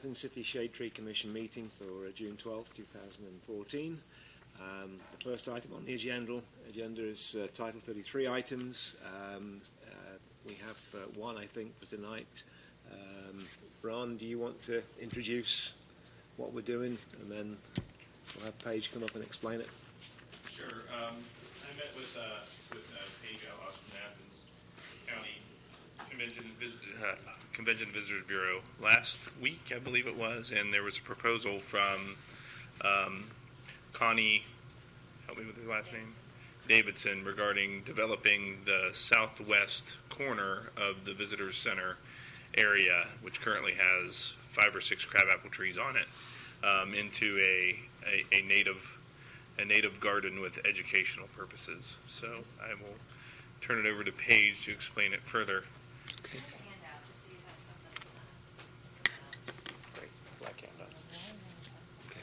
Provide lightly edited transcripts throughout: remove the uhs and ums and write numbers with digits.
Athens City Shade Tree Commission meeting for June 12th, 2014. The first item on the agenda is Title 33 items. We have one, I think, for tonight. Ron, do you want to introduce what we're doing, and then we'll have Paige come up and explain it? Sure. I met with Paige Outlaws from Athens County Convention Visitors Bureau last week, I believe it was, and there was a proposal from Connie, help me with his last name, Davidson, regarding developing the southwest corner of the Visitor Center area, which currently has 5 or 6 crabapple trees on it, into a native garden with educational purposes. So I will turn it over to Paige to explain it further. Okay. Great, black handouts. Okay.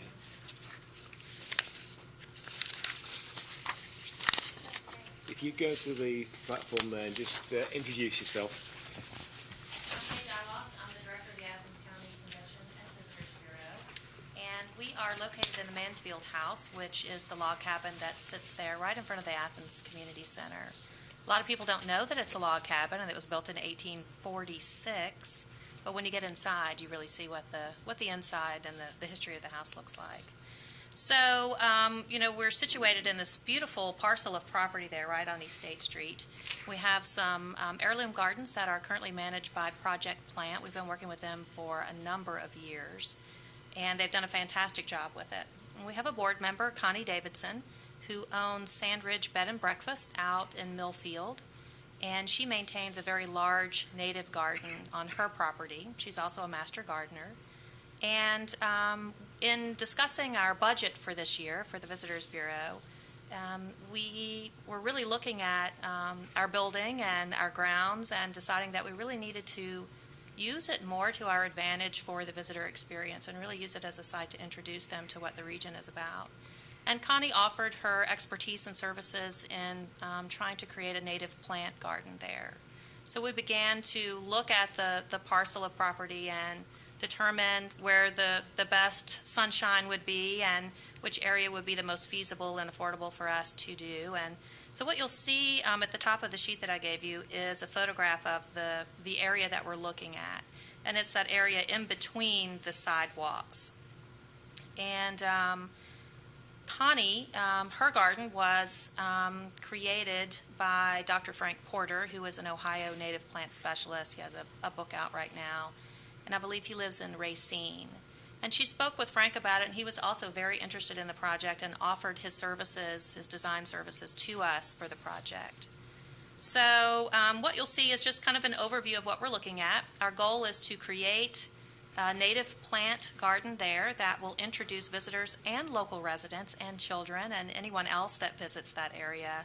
If you go to the platform there and just introduce yourself. I'm Paige Outlaws. I'm the director of the Athens County Convention and Visitors Bureau. And we are located in the Mansfield House, which is the log cabin that sits there right in front of the Athens Community Center. A lot of people don't know that it's a log cabin, and it was built in 1846. But when you get inside, you really see what the inside and the history of the house looks like. So, we're situated in this beautiful parcel of property there right on East State Street. We have some heirloom gardens that are currently managed by Project Plant. We've been working with them for a number of years, and they've done a fantastic job with it. And we have a board member, Connie Davidson, who owns Sandridge Bed and Breakfast out in Millfield, and she maintains a very large native garden on her property. She's also a master gardener. And in discussing our budget for this year for the Visitors Bureau, we were really looking at our building and our grounds and deciding that we really needed to use it more to our advantage for the visitor experience and really use it as a site to introduce them to what the region is about. And Connie offered her expertise and services in trying to create a native plant garden there. So we began to look at the parcel of property and determine where the best sunshine would be and which area would be the most feasible and affordable for us to do. And so what you'll see at the top of the sheet that I gave you is a photograph of the area that we're looking at. And it's that area in between the sidewalks. And Connie, her garden was created by Dr. Frank Porter, who is an Ohio native plant specialist. He has a book out right now, and I believe he lives in Racine. And she spoke with Frank about it, and he was also very interested in the project and offered his services, his design services, to us for the project. So what you'll see is just kind of an overview of what we're looking at. Our goal is to create a native plant garden there that will introduce visitors and local residents and children and anyone else that visits that area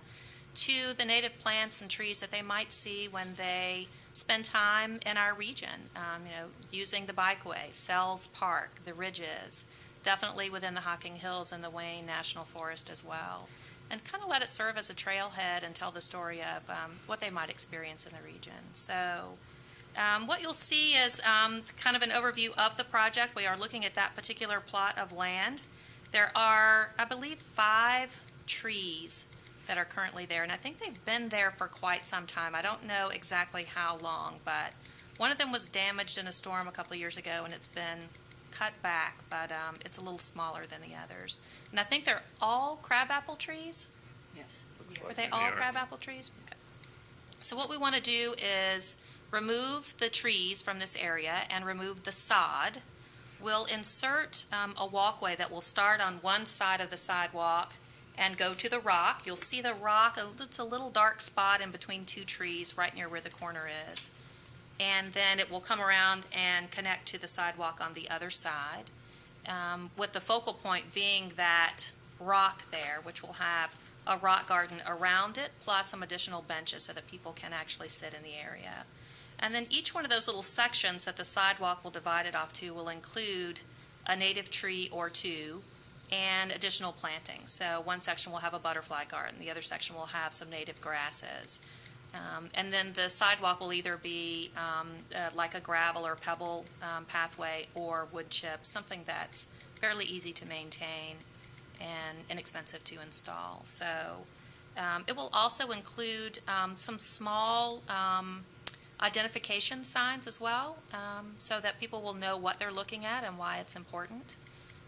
to the native plants and trees that they might see when they spend time in our region, using the bikeway, Sells Park, the ridges, definitely within the Hocking Hills and the Wayne National Forest as well, and kind of let it serve as a trailhead and tell the story of what they might experience in the region. So what you'll see is kind of an overview of the project. We are looking at that particular plot of land. There are, I believe, 5 trees that are currently there, and I think they've been there for quite some time. I don't know exactly how long, but one of them was damaged in a storm a couple of years ago, and it's been cut back, but it's a little smaller than the others. And I think they're all crabapple trees? Yes. Are they all crabapple trees? Okay. So what we want to do is remove the trees from this area and remove the sod. We'll insert a walkway that will start on one side of the sidewalk and go to the rock. You'll see the rock, it's a little dark spot in between 2 trees right near where the corner is. And then it will come around and connect to the sidewalk on the other side, with the focal point being that rock there, which will have a rock garden around it, plus some additional benches so that people can actually sit in the area. And then each one of those little sections that the sidewalk will divide it off to will include a native tree or 2 and additional plantings. So one section will have a butterfly garden. The other section will have some native grasses. And then the sidewalk will either be like a gravel or pebble pathway or wood chip, something that's fairly easy to maintain and inexpensive to install. So it will also include some small identification signs as well, so that people will know what they're looking at and why it's important.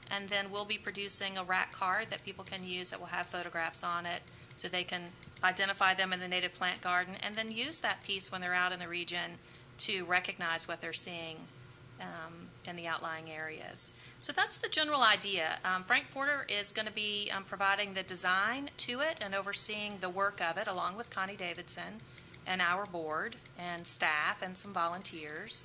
And then we'll be producing a rack card that people can use that will have photographs on it, so they can identify them in the native plant garden and then use that piece when they're out in the region to recognize what they're seeing in the outlying areas. So that's the general idea. Frank Porter is going to be providing the design to it and overseeing the work of it, along with Connie Davidson and our board and staff and some volunteers.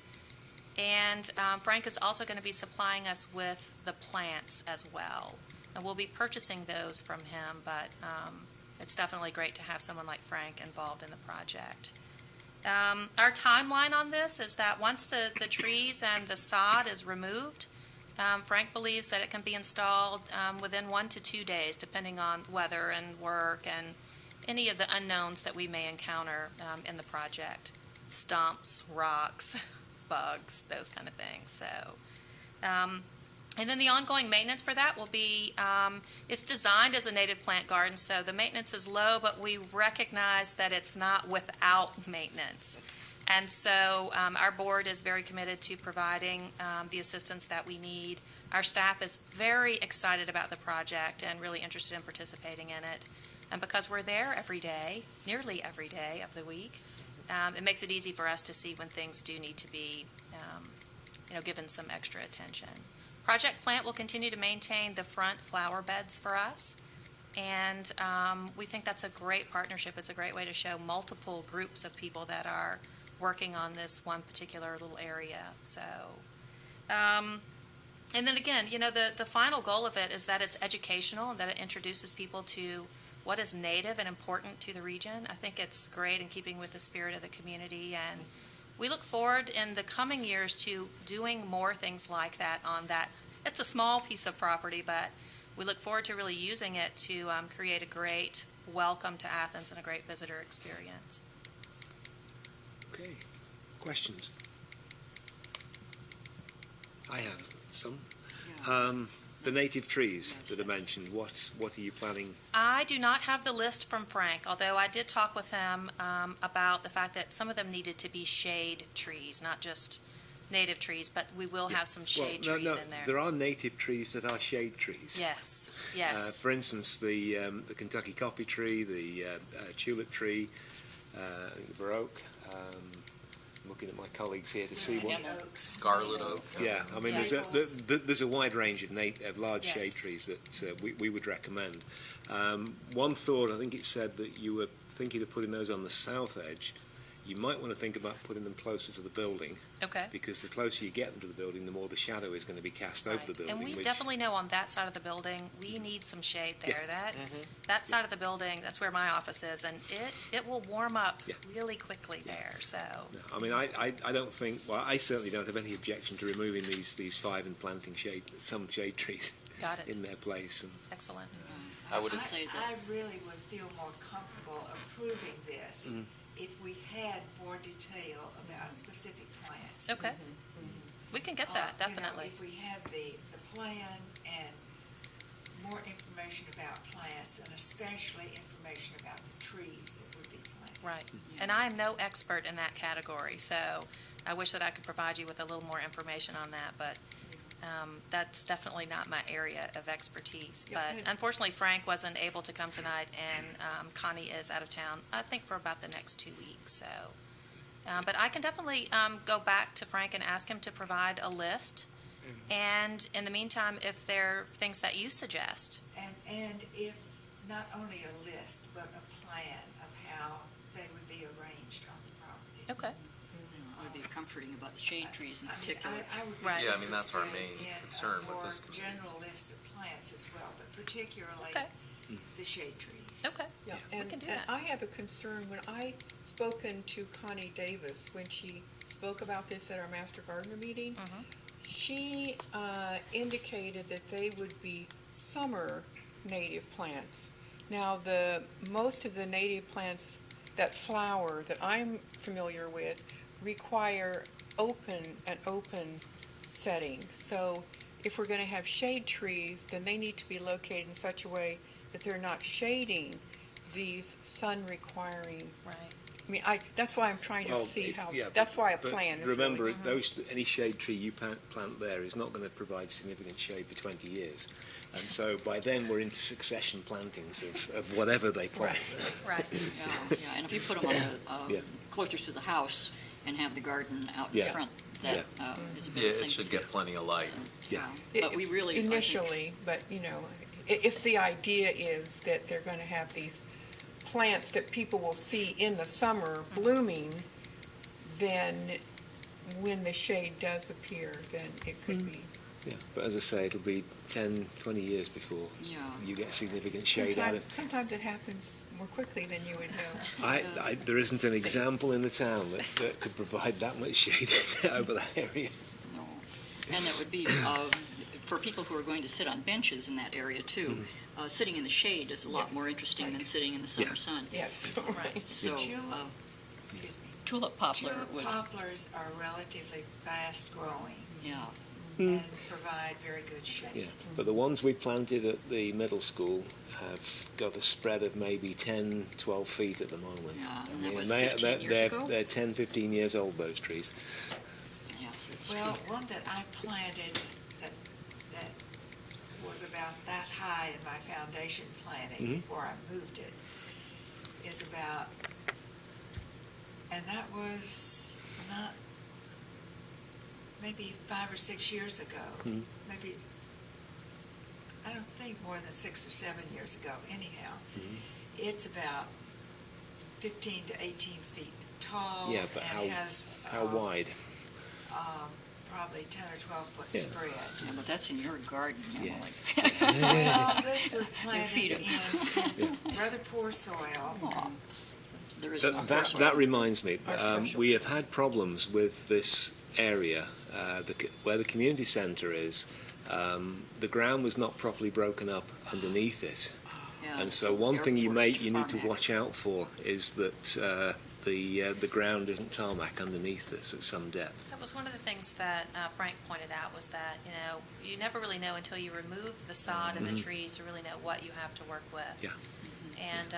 And Frank is also going to be supplying us with the plants as well. And we'll be purchasing those from him, but it's definitely great to have someone like Frank involved in the project. Our timeline on this is that once the trees and the sod is removed, Frank believes that it can be installed within 1 to 2 days, depending on weather and work and any of the unknowns that we may encounter in the project. Stumps, rocks, bugs, those kind of things. So, and then the ongoing maintenance for that will be, it's designed as a native plant garden, so the maintenance is low, but we recognize that it's not without maintenance. And so our board is very committed to providing the assistance that we need. Our staff is very excited about the project and really interested in participating in it. And because we're there every day, nearly every day of the week, it makes it easy for us to see when things do need to be given some extra attention. Project Plant will continue to maintain the front flower beds for us, and we think that's a great partnership. It's a great way to show multiple groups of people that are working on this one particular little area. So, and then again, the final goal of it is that it's educational and that it introduces people to what is native and important to the region. I think it's great in keeping with the spirit of the community, and we look forward in the coming years to doing more things like that on that. It's a small piece of property, but we look forward to really using it to create a great welcome to Athens and a great visitor experience. Okay. Questions? I have some. The native trees that are mentioned, what are you planning? I do not have the list from Frank, although I did talk with him about the fact that some of them needed to be shade trees, not just native trees, but we will have some shade trees in there. There are native trees that are shade trees. Yes. For instance, the Kentucky coffee tree, the tulip tree, the Baroque. I'm looking at my colleagues here to see what. Scarlet oak. Yeah, I mean, there's a wide range of large shade trees that we would recommend. One thought, I think it said that you were thinking of putting those on the south edge. You might want to think about putting them closer to the building. Okay. Because the closer you get them to the building, the more the shadow is going to be cast over the building. And we definitely know on that side of the building, we need some shade there. Yeah. That side of the building, that's where my office is, and it will warm up really quickly there. So. No, I mean, I don't think. Well, I certainly don't have any objection to removing these 5 and planting some shade trees. Got it. In their place. Excellent. I would. I really would feel more comfortable approving this if we had more detail about specific plants. Okay. We can get that, definitely. If we had the plan and more information about plants, and especially information about the trees that would be planted. Right. And I am no expert in that category, so I wish that I could provide you with a little more information on that, but that's definitely not my area of expertise. But unfortunately, Frank wasn't able to come tonight, and Connie is out of town, I think, for about the next 2 weeks. So, but I can definitely go back to Frank and ask him to provide a list. And in the meantime, if there are things that you suggest. And if not only a list, but a plan of how they would be arranged on the property. Okay. Would be comforting about the shade trees in particular. I would be Right. Yeah, I mean, that's our main interested in concern a with this more community. general list of plants as well, but particularly Okay. the shade trees. Okay. Yeah, We and, can do and that. I have a concern. When I spoken to Connie Davis, when she spoke about this at our Master Gardener meeting, she indicated that they would be summer native plants. Now, most of the native plants that flower that I'm familiar with require an open setting. So if we're going to have shade trees, then they need to be located in such a way that they're not shading these sun-requiring. Right. I mean, that's why I'm trying to see how. Yeah, that's why a but plan is remember, really. any shade tree you plant there is not going to provide significant shade for 20 years. And so by then we're into succession plantings of whatever they plant. Right. Yeah, and if you put them on the, Yeah. closer to the house and have the garden out in Yeah. front, that is a Yeah, big thing. it should get plenty of light. Yeah. But we really, I think- Initially, but if the idea is that they're going to have these plants that people will see in the summer blooming, then when the shade does appear, then it could be. Yeah, but as I say, it'll be 10, 20 years before Yeah. you get significant shade out of it. Sometimes it happens more quickly than you would know. There isn't an example in the town that could provide that much shade over that area. No. And it would be, for people who are going to sit on benches in that area too, sitting in the shade is a lot Yes, more interesting than right. sitting in the summer Yeah. sun. Yes. Right. So, Excuse me. tulip poplar Tulip was, poplars are relatively fast-growing yeah. and provide very good shade. Yeah, but the ones we planted at the middle school have got a spread of maybe 10, 12 feet at the moment. Yeah, and I that mean, was they- 15 years they're, ago? They're 10, 15 years old, those trees. Yes, it's true. Well, one that I planted that was about that high in my foundation planting before I moved it is about, and that was not, maybe 5 or 6 years ago, maybe, I don't think more than 6 or 7 years ago anyhow. It's about 15 to 18 feet tall. Yeah, but and has, how wide? Probably 10 or 12 foot Yeah. spread. Yeah, but that's in your garden, Yeah. Emily. Well, this was feed planted 'em. in rather poor soil. Aw. There is no That reminds me, Artificial. we have had problems with this area, where the community centre is. The ground was not properly broken up underneath it. Yeah, And it's so an one thing you airport need to tarmac. watch out for is that the ground isn't tarmac underneath this at some depth. That was one of the things that Frank pointed out, was that, you never really know until you remove the sod and the trees to really know what you have to work with. Yeah. And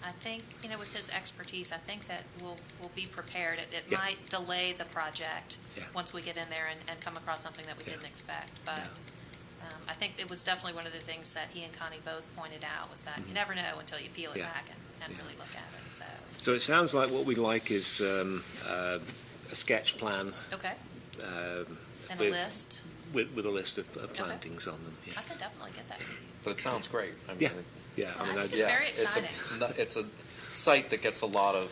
I think, with his expertise, I think that we'll be prepared. It Yeah. might delay the project Yeah. once we get in there and come across something that we Yeah. didn't expect. But I think it was definitely one of the things that he and Connie both pointed out, was that you never know until you peel it Yeah. back and Yeah. really look at it. So, So it sounds like what we'd like is a sketch plan okay. And a with- list. with a list of plantings on them. I Yes. could definitely get that to you. But it sounds great. I mean, Yeah. Yeah. I mean, I think it's very exciting. It's a site that gets a lot of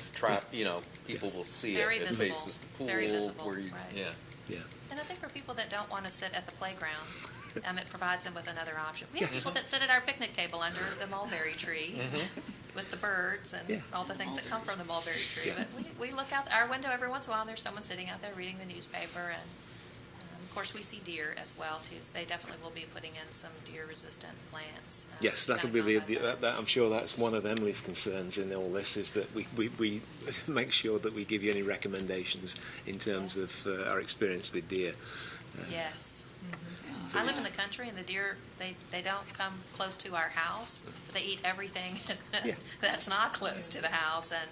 people Yes. will see Very it. It visible. faces the pool. Very visible, Where you, right. Yeah. yeah. And I think for people that don't want to sit at the playground, it provides them with another option. We have people that sit at our picnic table under the mulberry tree with the birds and Yeah. all the things that come from the mulberry tree. Yeah. But we look out our window every once in a while, and there's someone sitting out there reading the newspaper. And, of course, we see deer as well, too. So they definitely will be putting in some deer-resistant plants. Yes, to that'll kinda be combat that. I'm sure that's one of Emily's concerns in all this, is that we make sure that we give you any recommendations in terms of our experience with deer. Yes. Yeah. I live in the country, and the deer, they don't come close to our house. They eat everything Yeah. that's not close to the house, and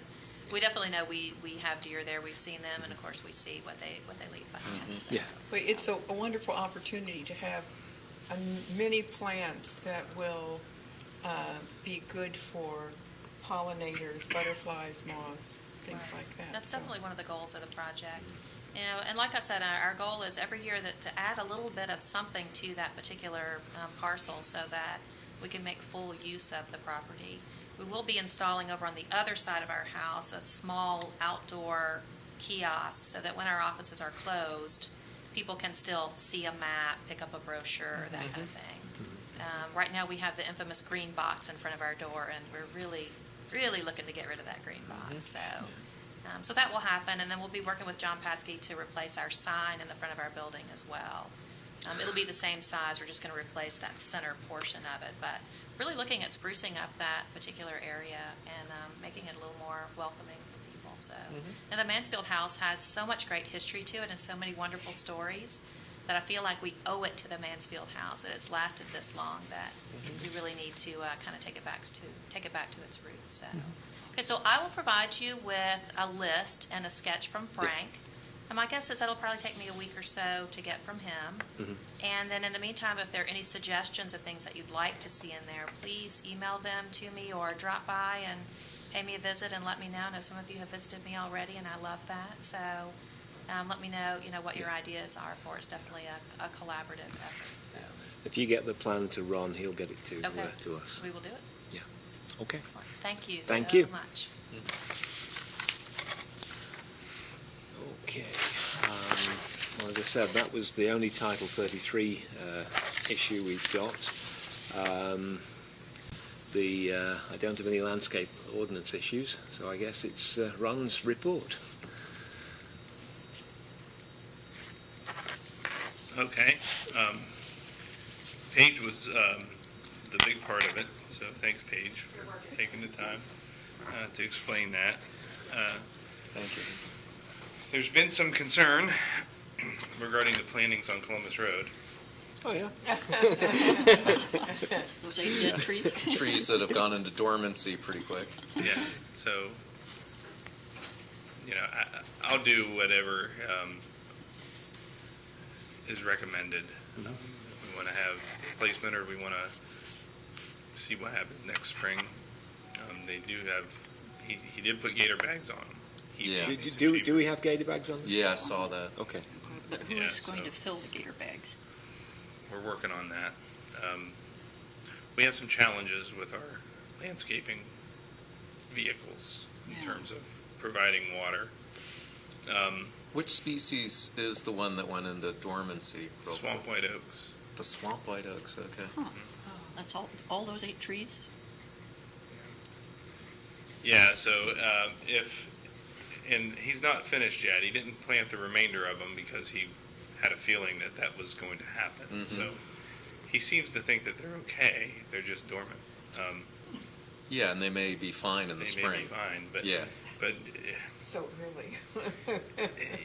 we definitely know we have deer there. We've seen them, and of course we see what they leave behind. So. Yeah. But it's a wonderful opportunity to have many plants that will be good for pollinators, butterflies, moths, things Right. like that. That's So- definitely one of the goals of the project. And like I said, our goal is every year to add a little bit of something to that particular parcel, so that we can make full use of the property. We will be installing over on the other side of our house a small outdoor kiosk, so that when our offices are closed, people can still see a map, pick up a brochure, that kind of thing. Right now, we have the infamous green box in front of our door, and we're really, really looking to get rid of that green box. So that will happen, and then we'll be working with John Patsky to replace our sign in the front of our building as well. It'll be the same size. We're just going to replace that center portion of it, but really looking at sprucing up that particular area and making it a little more welcoming So, and the Mansfield House has so much great history to it and so many wonderful stories that I feel like we owe it to the Mansfield House that it's lasted this long. That we really need to kind of take it back to its roots. So, okay, so I will provide you with a list and a sketch from Frank. And my guess is that'll probably take me a week or so to get from him. And then in the meantime, if there are any suggestions of things that you'd like to see in there, please email them to me or drop by and pay me a visit and let me know. I know some of you have visited me already, and I love that. So let me know, what your ideas are for it. It's definitely a collaborative effort. So. If you get the plan to Ron, he'll get it to us. We will do it. Yeah. Okay. Excellent. Thank you Thank so you. much. Okay. Well, as I said, that was the only Title 33 issue we've got. I don't have any landscape ordinance issues, so I guess it's Ron's report. Okay. Paige was the big part of it, so thanks, Paige, for taking the time to explain that. Thank you. There's been some concern regarding the plantings on Columbus Road. Oh, yeah. Those 8 dead trees? Trees that have gone into dormancy pretty quick. Yeah, so, I'll do whatever is recommended. We want to have placement, or we want to see what happens next spring. They do have, he did put gator bags on them. Yeah. Do we have gator bags on them? Yeah, I saw that. Okay. But who is going to fill the gator bags? We're working on that. We have some challenges with our landscaping vehicles in terms of providing water. Which species is the one that went into dormancy? Swamp white oaks. The swamp white oaks, okay. Huh. That's all those 8 trees? Yeah, so and he's not finished yet. He didn't plant the remainder of them because he had a feeling that was going to happen. So he seems to think that they're okay. They're just dormant. Yeah, and they may be fine in the spring. They may be fine, but yeah. But So early.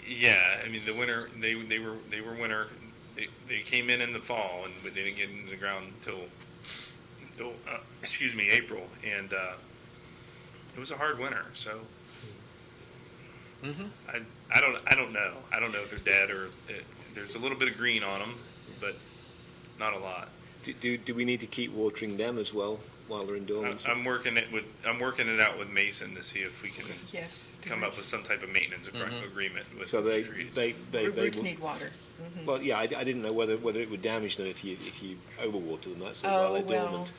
yeah, I mean the winter. They were winter. They came in the fall, and but they didn't get into the ground until April, and it was a hard winter. So I don't know. I don't know if they're dead or there's a little bit of green on them, but not a lot. Do we need to keep watering them as well while they're in dormancy? I'm working it out with Mason to see if we can come up with some type of maintenance agreement with so the trees. they Roots need water. Well, yeah, I didn't know whether it would damage them if you overwater them. That's while they're dormant.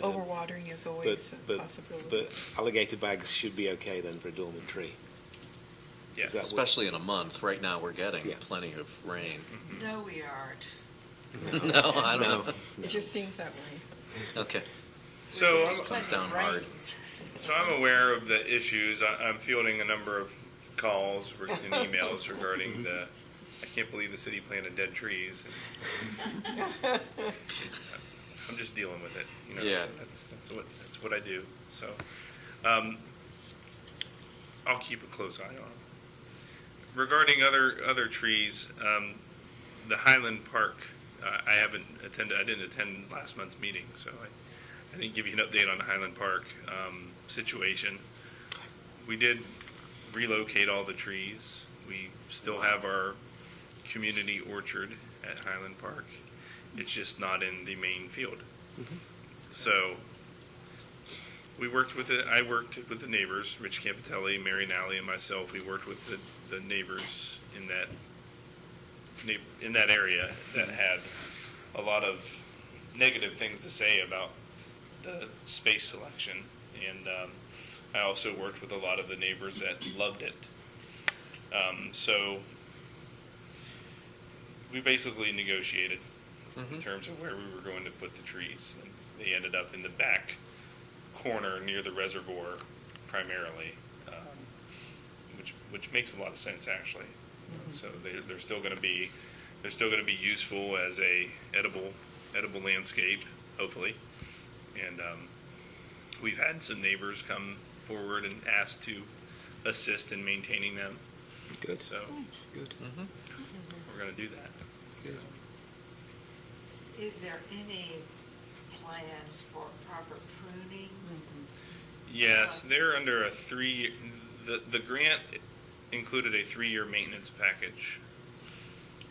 Overwatering is always a possibility. But alligator bags should be okay then for a dormant tree. Yeah, especially in a month. Right now we're getting plenty of rain. No, we aren't. No, I don't know. It just seems that way. Okay. So It comes down hard. So I'm aware of the issues. I'm fielding a number of calls and emails regarding the. I can't believe the city planted dead trees. I'm just dealing with it. Yeah. That's what I do. So I'll keep a close eye on them. Regarding other trees, the Highland Park. I didn't attend last month's meeting, so I didn't give you an update on the Highland Park situation. We did relocate all the trees. We still have our community orchard at Highland Park. It's just not in the main field. So we worked with it. I worked with the neighbors, Rich Campitelli, Mary Nally, and myself. We worked with the neighbors in that area that had a lot of negative things to say about the space selection, and I also worked with a lot of the neighbors that loved it. So we basically negotiated in terms of where we were going to put the trees, and they ended up in the back corner near the reservoir primarily, which makes a lot of sense actually. So they're still going to be useful as a edible landscape, hopefully. And we've had some neighbors come forward and ask to assist in maintaining them. Good. So Good. we're going to do that. Good. Is there any plans for proper pruning? Yes, they're under a the grant included a 3-year maintenance package.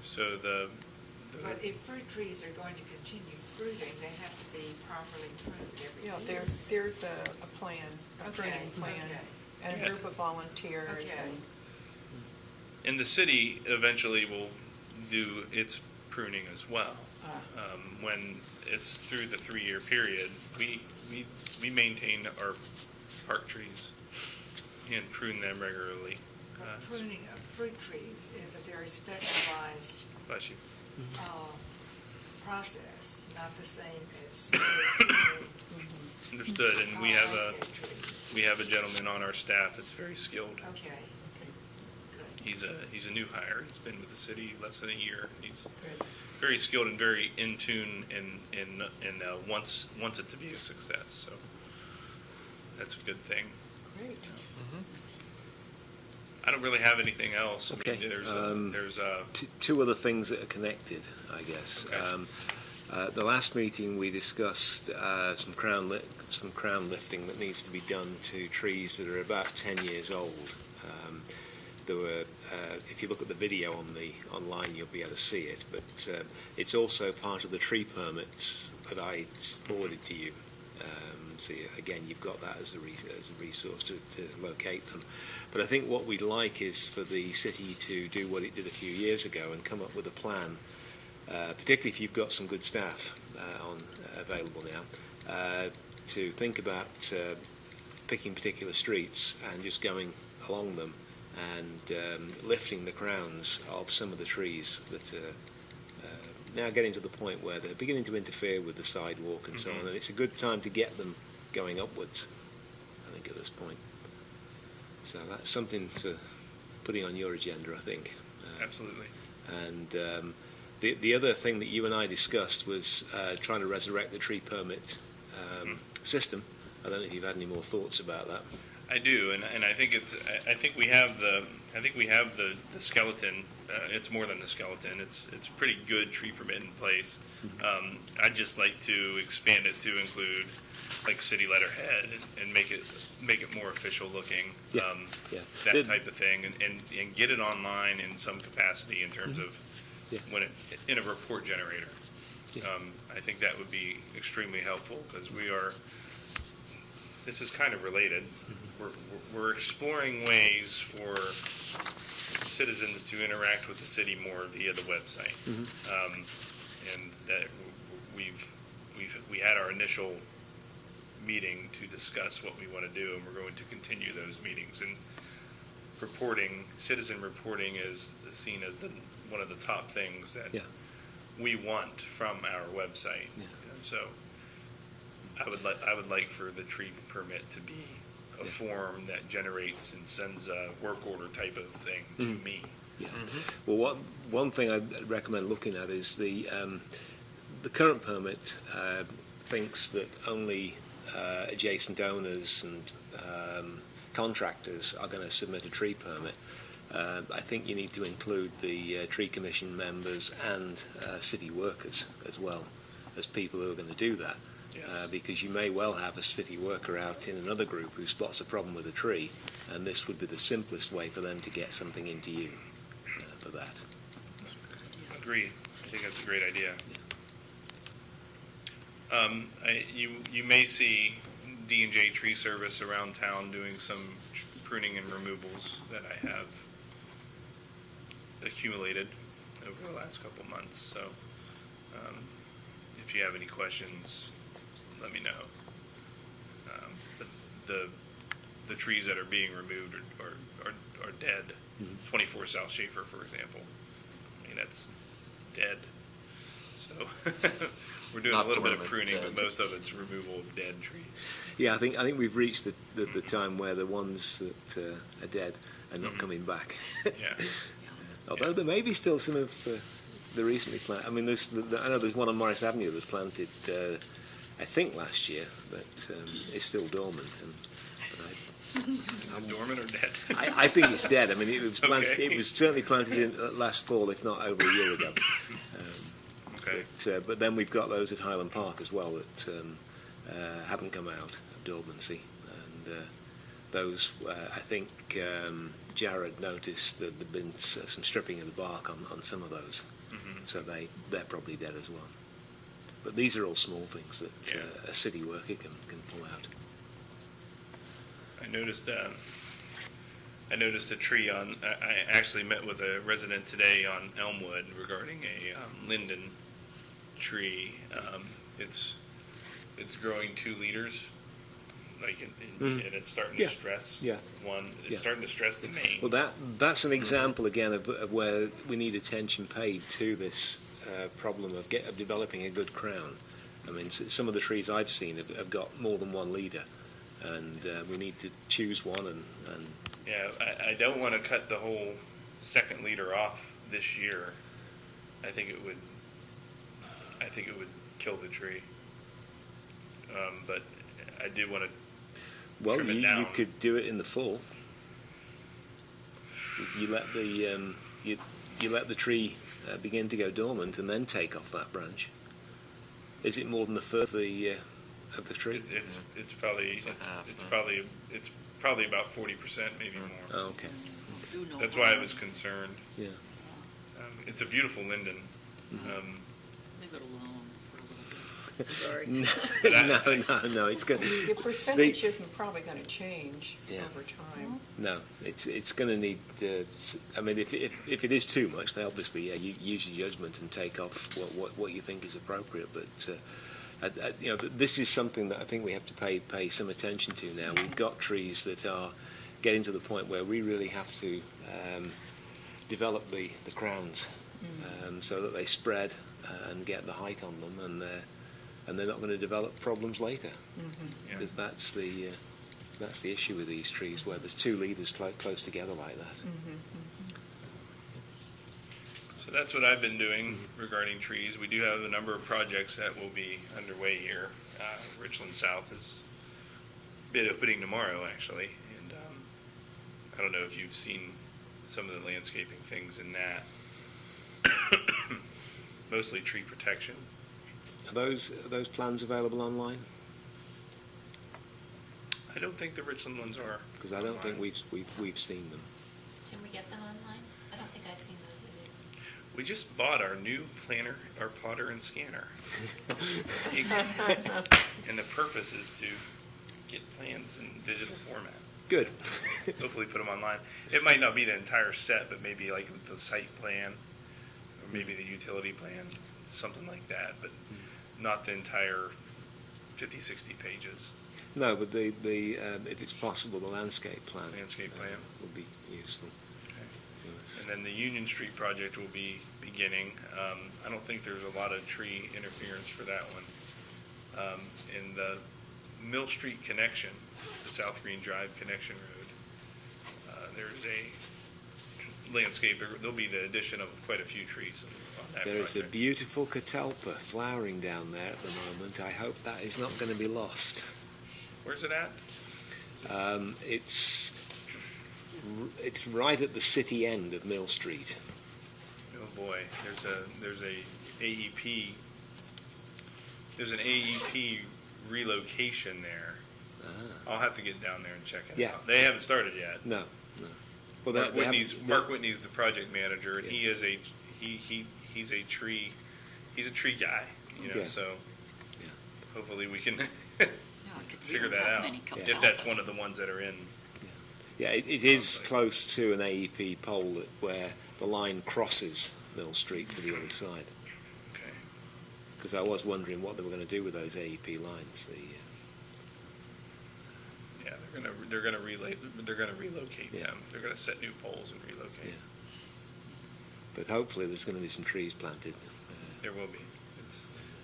So But if fruit trees are going to continue fruiting, they have to be properly pruned every Yeah, year. there's a plan, a Okay, pruning plan, okay. and a Yeah. group of volunteers. Okay. and the city eventually will do its pruning as well. When it's through the 3-year period, we maintain our park trees and prune them regularly. But pruning of fruit trees is a very specialized Bless you. uh, process, not the same as pruning Understood. And we have landscape trees. a gentleman on our staff that's very skilled. Okay, good. He's a new hire. He's been with the city less than a year. He's Good. very skilled and very in tune and wants it to be a success. So that's a good thing. Great. I don't really have anything else. I mean, Okay. there's Two other things that are connected, I guess. Okay. The last meeting we discussed some crown lifting that needs to be done to trees that are about 10 years old. There were, if you look at the video online, you'll be able to see it. But it's also part of the tree permits that I forwarded to you. So again, you've got that as a resource to locate them. But I think what we'd like is for the city to do what it did a few years ago and come up with a plan, particularly if you've got some good staff available now, to think about picking particular streets and just going along them and lifting the crowns of some of the trees that are now getting to the point where they're beginning to interfere with the sidewalk and so on, and it's a good time to get them going upwards, I think, at this point. So that's something to putting on your agenda, I think. absolutely. And the other thing that you and I discussed was trying to resurrect the tree permit system. I don't know if you've had any more thoughts about that. I do, and I think we have the skeleton. It's more than the skeleton. It's a pretty good tree permit in place. I'd just like to expand it to include like city letterhead and make it more official looking. Yeah. That type of thing, and get it online in some capacity in terms of when in a report generator. I think that would be extremely helpful because this is kind of related. We're exploring ways for citizens to interact with the city more via the website, and that we had our initial meeting to discuss what we want to do, and we're going to continue those meetings. And citizen reporting is seen as one of the top things that we want from our website. So I would like for the tree permit to be a form that generates and sends a work order type of thing to me. Yeah. Well, one thing I'd recommend looking at is the current permit thinks that only adjacent owners and contractors are going to submit a tree permit. I think you need to include the tree commission members and city workers as well as people who are going to do that. Because you may well have a city worker out in another group who spots a problem with a tree, and this would be the simplest way for them to get something into you for that. Agreed. I think that's a great idea. You may see D&J Tree Service around town doing some pruning and removals that I have accumulated over the last couple months. So if you have any questions, let me know. But the trees that are being removed are dead. 24 South Schaefer, for example. I mean, that's dead. So we're doing Not a little bit of dormant, pruning, dead. but most of it's removal of dead trees. Yeah, I think we've reached the time where the ones that are dead are not coming back. Yeah. Although there may be still some of the recently planted. I mean, I know there's one on Morris Avenue that was planted, I think last year, but it's still dormant. Dormant or dead? I think it's dead. I mean, it was planted. Okay. It was certainly planted in last fall, if not over a year ago. Okay. But then we've got those at Highland Park as well that haven't come out of dormancy, and those I think Jared noticed that there'd been some stripping of the bark on some of those, so they're probably dead as well. But these are all small things that a city worker can pull out. I noticed a tree on. I actually met with a resident today on Elmwood regarding a linden tree. It's growing 2 liters, and it's starting to stress one. It's starting to stress the main. Well, that's an example again of where we need attention paid to this problem of developing a good crown. I mean, some of the trees I've seen have got more than 1 leader, and we need to choose one. And Yeah, I don't want to cut the whole 2nd leader off this year. I think it would kill the tree. But I do want to trim it down. You could do it in the fall. You let the you let the tree begin to go dormant and then take off that branch. Is it more than a third of the tree? It's probably probably about 40%, maybe more. Oh, okay. That's why I was concerned. Yeah. It's a beautiful linden. Leave it alone for a little bit. Sorry. No. It's good. The percentage isn't probably going to change Yeah. over time. No, it's going to need. I mean, if it is too much, they obviously you use your judgment and take off what you think is appropriate. But this is something that I think we have to pay some attention to now. We've got trees that are getting to the point where we really have to develop the crowns so that they spread and get the height on them, and they're not going to develop problems later. Because that's the issue with these trees, where there's 2 leaders close together like that. So that's what I've been doing regarding trees. We do have a number of projects that will be underway here. Richland South is bid opening tomorrow, actually, and I don't know if you've seen some of the landscaping things in that. Mostly tree protection. Are those plans available online? I don't think the Richland ones are. Because I don't think we've seen them. Can we get them online? I don't think I've seen those either. We just bought our new planner, our plotter and scanner. And the purpose is to get plans in digital format. Good. Hopefully put them online. It might not be the entire set, but maybe like the site plan, or maybe the utility plan, something like that, but not the entire 50, 60 pages. No, but the if it's possible, the landscape plan. Landscape plan. Would be useful. Okay. And then the Union Street project will be beginning. I don't think there's a lot of tree interference for that one. In the Mill Street connection, the South Green Drive connection road, there's a landscape. There'll be the addition of quite a few trees on that There is a project. beautiful catalpa flowering down there at the moment. I hope that is not going to be lost. Where's it at? It's right at the city end of Mill Street. Oh boy, there's a AEP. There's an AEP relocation there. I'll have to get down there and check it out. They haven't started yet. No. Well, Mark Whitney's the project manager, and he is he's a tree guy, So hopefully we can figure that out. If that's one of the ones that are in. Yeah, it is close to an AEP pole where the line crosses Mill Street to the other side. Okay. Because I was wondering what they were going to do with those AEP lines. Yeah, they're going to relocate them. They're going to set new poles and relocate. Yeah. But hopefully there's going to be some trees planted. There will be.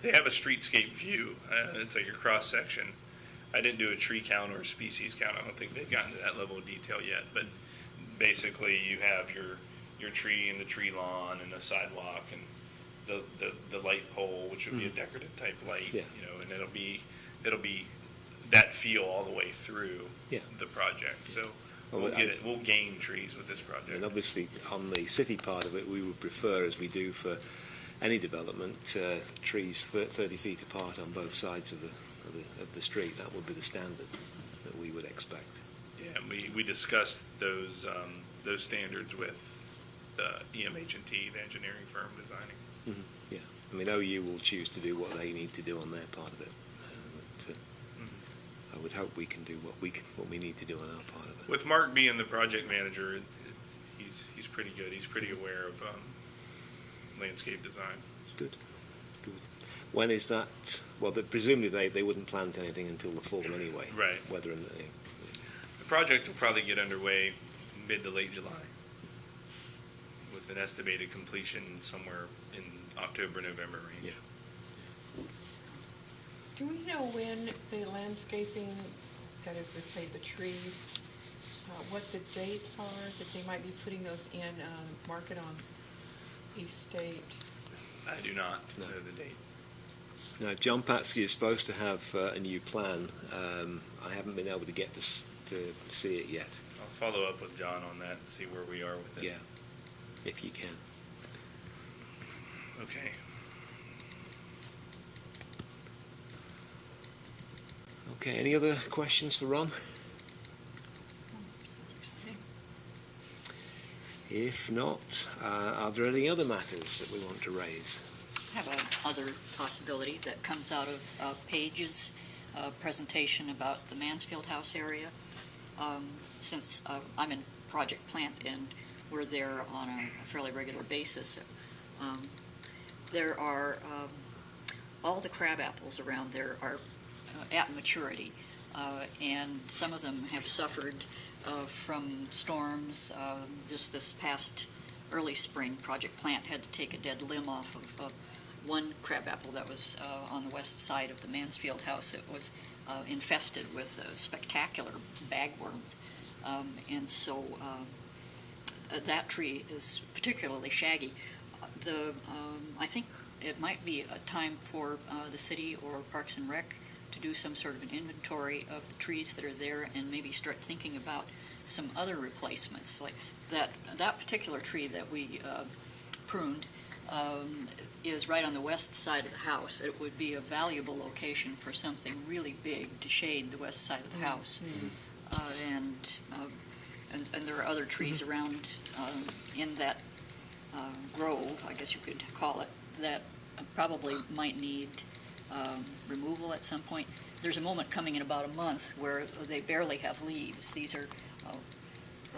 They have a streetscape view. It's like a cross section. I didn't do a tree count or a species count. I don't think they've gotten to that level of detail yet. But basically, you have your tree and the tree lawn and the sidewalk and the light pole, which would be a decorative type light. Yeah. And it'll be that feel all the way through Yeah. the project. So Well, we'll get it. We'll gain trees with this project. And obviously, on the city part of it, we would prefer, as we do for any development, trees 30 feet apart on both sides of the street. That would be the standard that we would expect. Yeah, and we discussed those standards with the EMH&T, the engineering firm designing. Mm-hmm. Yeah, I mean, OU will choose to do what they need to do on their part of it. But, I would hope we can do what we need to do on our part of it. With Mark being the project manager, he's pretty good. He's pretty aware of landscape design. Good. When is that? Well, presumably they wouldn't plant anything until the fall anyway. Right. Whether The project will probably get underway mid to late July, with an estimated completion somewhere in October, November range. Yeah. Do we know when the landscaping, that is to say the trees, what the dates are that they might be putting those in market on East State? I do not No. know the date. Now, John Patsky is supposed to have a new plan. I haven't been able to get to see it yet. I'll follow up with John on that and see where we are with it. Yeah, if you can. Okay. Okay, any other questions for Ron? Sounds exciting. If not, are there any other matters that we want to raise? I have another possibility that comes out of Paige's presentation about the Mansfield House area. Since I'm in Project Plant and we're there on a fairly regular basis, there are all the crab apples around there are at maturity, and some of them have suffered from storms. Just this past early spring, Project Plant had to take a dead limb off of one crabapple that was on the west side of the Mansfield House. It was infested with spectacular bagworms, and so that tree is particularly shaggy. I think it might be a time for the city or Parks and Rec to do some sort of an inventory of the trees that are there and maybe start thinking about some other replacements. Like that particular tree that we pruned is right on the west side of the house. It would be a valuable location for something really big to shade the west side of the house. And there are other trees around in that grove, I guess you could call it, that probably might need removal at some point. There's a moment coming in about a month where they barely have leaves. These are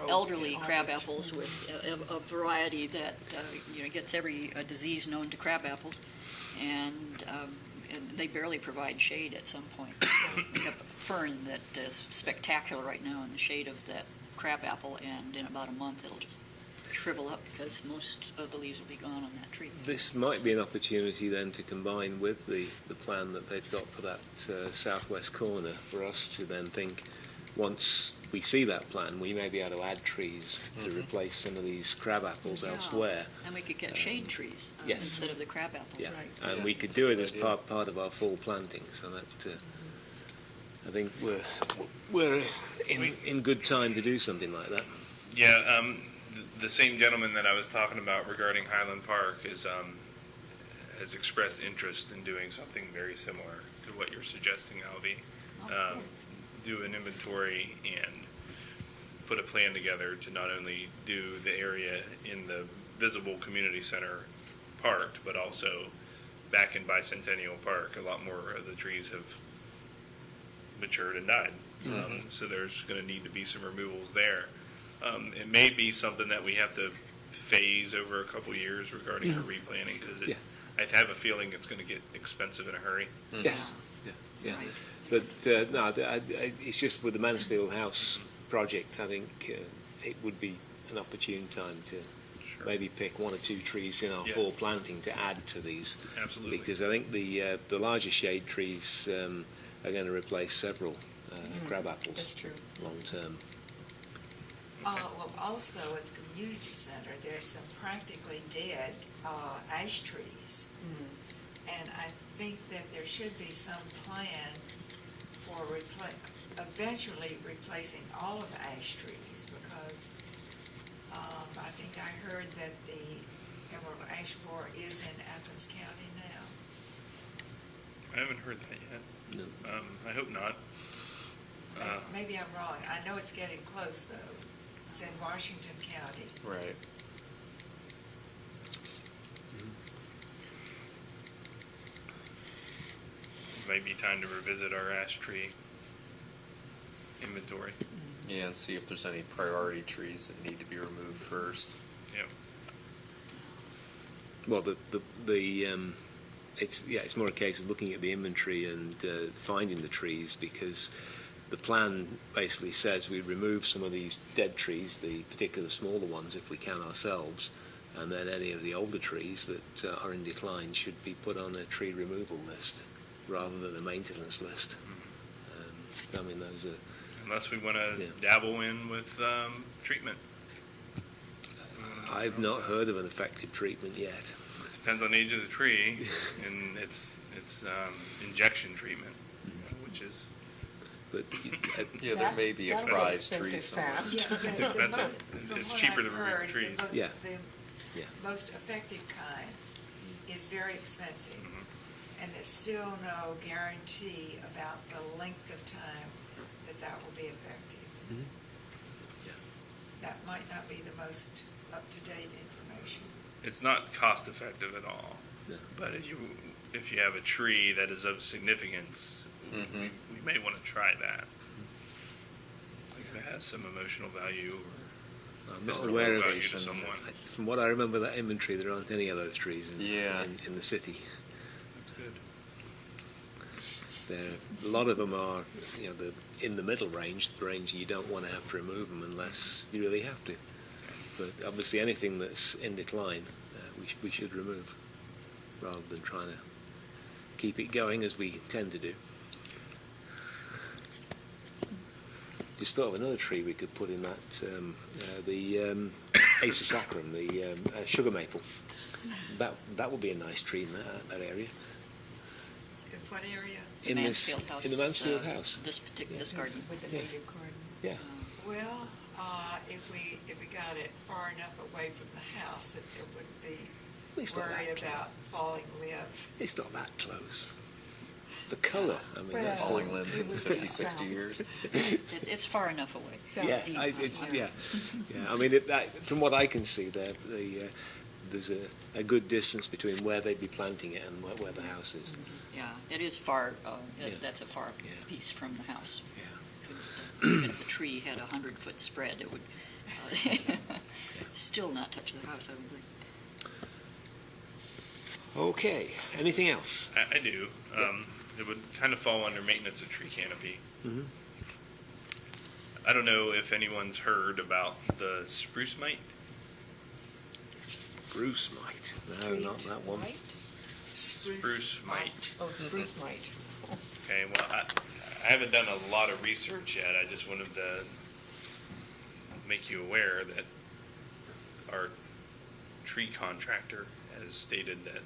elderly crab apples with a variety that gets every disease known to crab apples, and they barely provide shade at some point. We have a fern that is spectacular right now in the shade of that crab apple, and in about a month it'll just shrivel up because most of the leaves will be gone on that tree. This might be an opportunity then to combine with the plan that they've got for that southwest corner for us to then think, once we see that plan, we may be able to add trees to replace some of these crab apples elsewhere. And we could get shade trees yes. instead of the crab apples. Yeah, Right. and we could do it as part of our fall planting, so that I think we're in good time to do something like that. Yeah, the same gentleman that I was talking about regarding Highland Park has expressed interest in doing something very similar to what you're suggesting, Alvy. Oh, cool. Do an inventory and put a plan together to not only do the area in the visible community center parked, but also back in Bicentennial Park. A lot more of the trees have matured and died. So there's going to need to be some removals there. It may be something that we have to phase over a couple years regarding the replanting, because I have a feeling it's going to get expensive in a hurry. Yes. Yeah. Right. But no, it's just with the Mansfield House project, I think it would be an opportune time to maybe pick one or two trees in our fall planting to add to these. Absolutely. Because I think the larger shade trees are going to replace several crab apples. That's true. Long term. Well, also at the community center, there's some practically dead ash trees. And I think that there should be some plan for eventually replacing all of ash trees, because I think I heard that the emerald ash borer is in Athens County now. I haven't heard that yet. No. I hope not. Maybe I'm wrong. I know it's getting close, though. It's in Washington County. Right. Maybe time to revisit our ash tree inventory. Yeah, and see if there's any priority trees that need to be removed first. Yep. Well, it's more a case of looking at the inventory and finding the trees, because the plan basically says we remove some of these dead trees, the particular smaller ones, if we can ourselves, and then any of the older trees that are in decline should be put on a tree removal list rather than a maintenance list. I mean, those are... Unless we want to Yeah. dabble in with treatment. I've not heard of an effective treatment yet. Depends on the age of the tree and its injection treatment, which is But Yeah, there may be a That'll prize get tree expensive somewhere. fast. It's expensive. It's cheaper to remove trees. Yeah. The Yeah. most effective kind is very expensive, Mhm. and there's still no guarantee about the length of time that will be effective. Mhm. Yeah. That might not be the most up-to-date information. It's not cost effective at all. No. But if you have a tree that is of significance, Mhm. we may want to try that. If it has some emotional value or I'm not historical aware of value it. to someone. From what I remember, that inventory, there aren't any of those trees Yeah. in the city. That's good. A lot of them are, in the middle range, the range you don't want to have to remove them unless you really have to. But obviously, anything that's in decline, we should remove, rather than trying to keep it going as we tend to do. Just thought of another tree we could put in that, the Acer saccharum, the sugar maple. That would be a nice tree in that area. In what area? In Mansfield House. in the Mansfield House. This garden. With the Yeah. native garden. Yeah. Well, if we got it far enough away from the house that there wouldn't be It's not worry that close. about falling limbs. It's not that close. The colour, I mean, Well, that's Falling the, limbs in 50, 60 years. It's far enough away. Southeast. yeah. I mean, from what I can see, there's a good distance between where they'd be planting it and where the house is. Yeah, it is far, Yeah. that's a far Yeah. piece from the house. Yeah. Even if the tree had 100-foot spread, it would still not touch the house, I don't think. Okay. Anything else? I do. It would kind of fall under maintenance of tree canopy. Mm-hmm. I don't know if anyone's heard about the spruce mite. Spruce mite. No, not that one. Right? Spruce mite. Oh, spruce mite. Okay, well, I haven't done a lot of research yet. I just wanted to make you aware that our tree contractor has stated that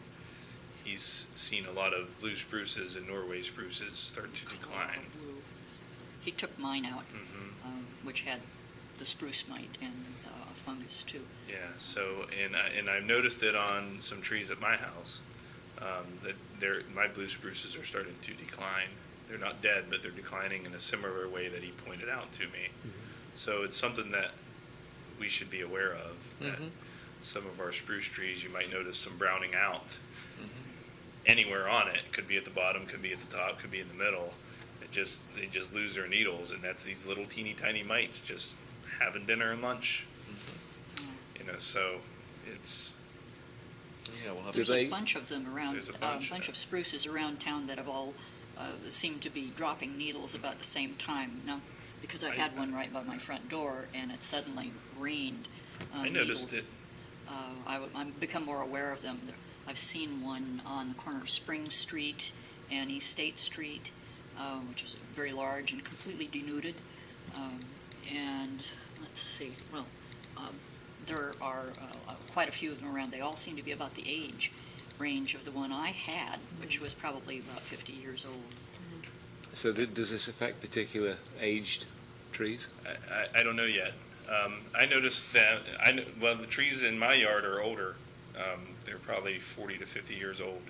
he's seen a lot of blue spruces and Norway spruces start to decline. Blue. He took mine out, Mhm. which had the spruce mite and fungus too. Yeah, so, and I've noticed it on some trees at my house, that my blue spruces are starting to decline. They're not dead, but they're declining in a similar way that he pointed out to me. So it's something that we should be aware of, that some of our spruce trees, you might notice some browning out anywhere on it. Could be at the bottom, could be at the top, could be in the middle. They just lose their needles, and that's these little teeny tiny mites just having dinner and lunch. So it's... Yeah, we'll have There's Do a they- bunch of them around, There's a a bunch. bunch of spruces around town that have all seemed to be dropping needles about the same time. Now, because I had one right by my front door, and it suddenly rained I noticed needles. it. I've become more aware of them. I've seen one on the corner of Spring Street and East State Street, which is very large and completely denuded. And let's see, well, there are quite a few of them around. They all seem to be about the age range of the one I had, which was probably about 50 years old. So does this affect particular aged trees? I don't know yet. I noticed that, well, the trees in my yard are older. They're probably 40 to 50 years old.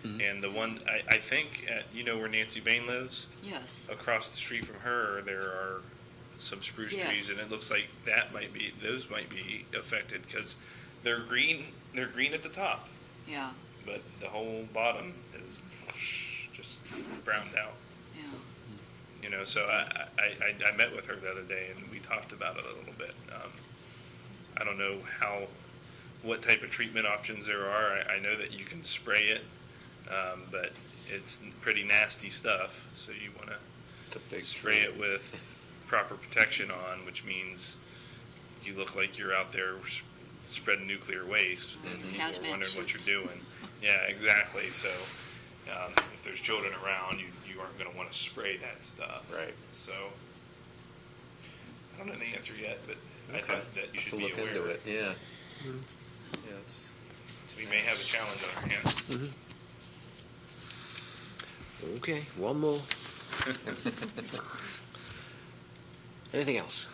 Mm-hmm. And the one, I think, you know where Nancy Bain lives? Yes. Across the street from her, there are some spruce Yes. trees, and it looks like those might be affected because they're green at the top, Yeah. but the whole bottom is just browned out. Yeah. You know, so I met with her the other day, and we talked about it a little bit. I don't know what type of treatment options there are. I know that you can spray it, but it's pretty nasty stuff, so you want to spray it with proper protection on, which means you look like you're out there spreading nuclear waste. And people Hazmat are wondering suit. what you're doing. Yeah, exactly. So if there's children around, you aren't going to want to spray that stuff. Right. So I don't know the answer yet, but I Okay. think that you should To be look aware. into it, yeah. Mm-hmm. Yeah, it's We may have a challenge on our hands. Mm-hmm. Okay, one more. Anything else?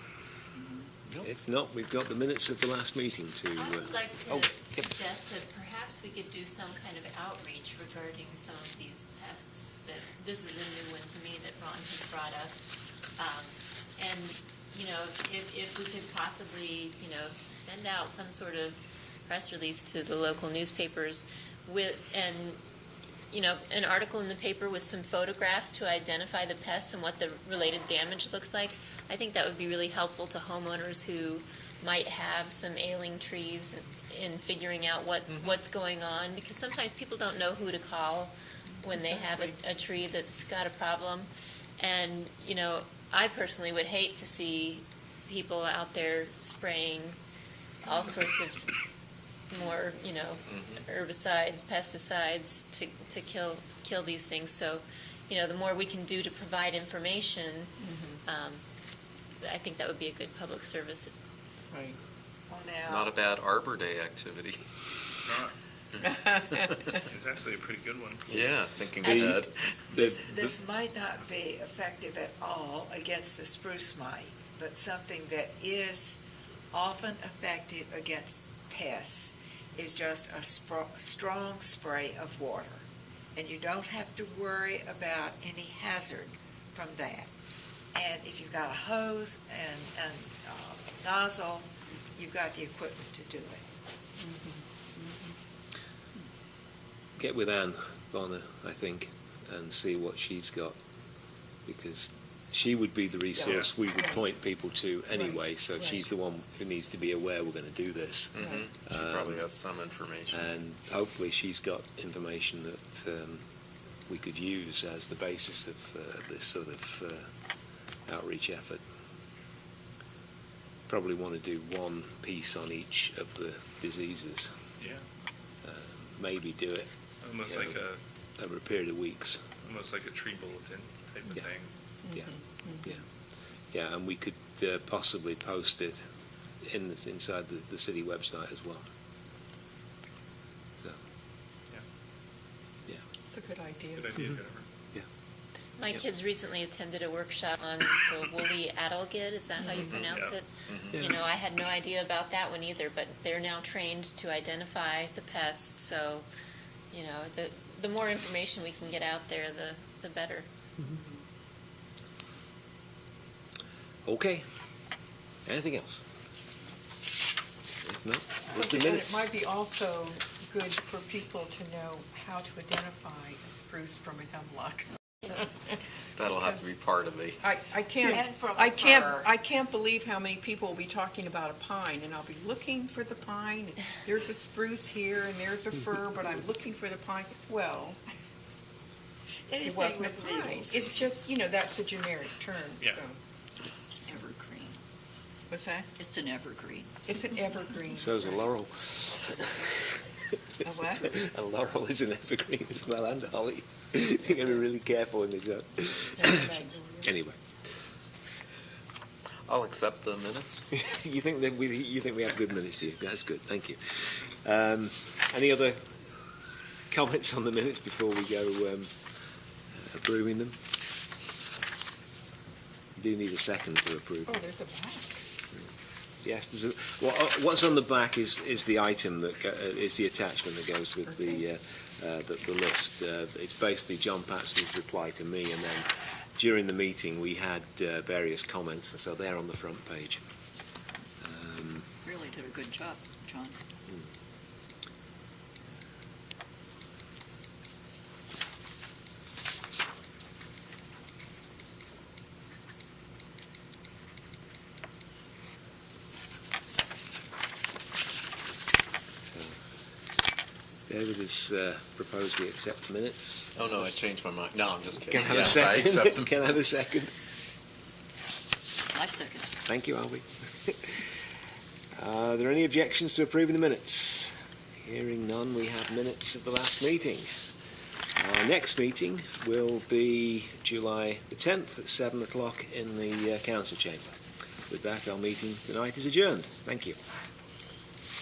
If not, we've got the minutes of the last meeting to. I would like to oh, yep. suggest that perhaps we could do some kind of outreach regarding some of these pests. That this is a new one to me that Ron has brought up. And, you know, if we could possibly, you know, send out some sort of press release to the local newspapers and, you know, an article in the paper with some photographs to identify the pests and what the related damage looks like. I think that would be really helpful to homeowners who might have some ailing trees in figuring out what's going on, because sometimes people don't know who to call when they have a tree that's got a problem. And, you know, I personally would hate to see people out there spraying all sorts of more, you know, herbicides, pesticides to kill these things. So, you know, the more we can do to provide information, I think that would be a good public service. Right. Well, now, not a bad Arbor Day activity. Not. It's actually a pretty good one. Yeah, thinking Actually- ahead. this might not be effective at all against the spruce mite, but something that is often effective against pests is just a strong spray of water. And you don't have to worry about any hazard from that. And if you've got a hose and nozzle, you've got the equipment to do it. Get with Anne Bonner, I think, and see what she's got, because she would be the resource we would point people to anyway. Right, So right. she's the one who needs to be aware we're going to do this, She probably has some information. and hopefully she's got information that we could use as the basis of this sort of outreach effort. Probably want to do one piece on each of the diseases. Yeah, Maybe do it almost Yeah. like over a period of weeks. a tree bulletin type of Yeah. thing. Yeah, and we could possibly post it inside the city website as well. So, yeah. It's a good idea. Good idea, Jennifer. My Yep. kids recently attended a workshop on the woolly addlegid. Is that how you pronounce Yeah. it? Yeah. You know, I had no idea about that one either, but they're now trained to identify the pests. So, you know, the more information we can get out there, the better. Okay. Anything else? If not, what's the And it minutes? might be also good for people to know how to identify a spruce from a hemlock. That'll have to be part of the. I can't. And from I can't. fir. I can't believe how many people will be talking about a pine, and I'll be looking for the pine. And there's a spruce here, and there's a fir, but I'm looking for the pine. Well, it Anything wasn't a with pine. needles. It's just, you know, that's a generic term. Yeah. So. Evergreen. What's that? It's an evergreen. It's an evergreen. So's a laurel. A what? A laurel is an evergreen as well, and a holly. You've got to be really careful in these. Anyway, I'll accept the minutes. you think we have good minutes, do you? That's good. Thank you. Any other comments on the minutes before we go approving them? do need a second to approve. Oh, there's a back. Yes, what's on the back is the item that is the attachment that goes with the list. It's basically John Patson's reply to me, and then during the meeting we had various comments, and so they're on the front page. Really did a good job, John. David has proposed we accept the minutes. Oh, no, I changed my mind. No, I'm just kidding. Can I have Yes, a I second? accept them. Can I have a second? I second. Thank you, Albie. Are there any objections to approving the minutes? Hearing none, we have minutes of the last meeting. Our next meeting will be July the 10th at 7 o'clock in the council chamber. With that, our meeting tonight is adjourned. Thank you.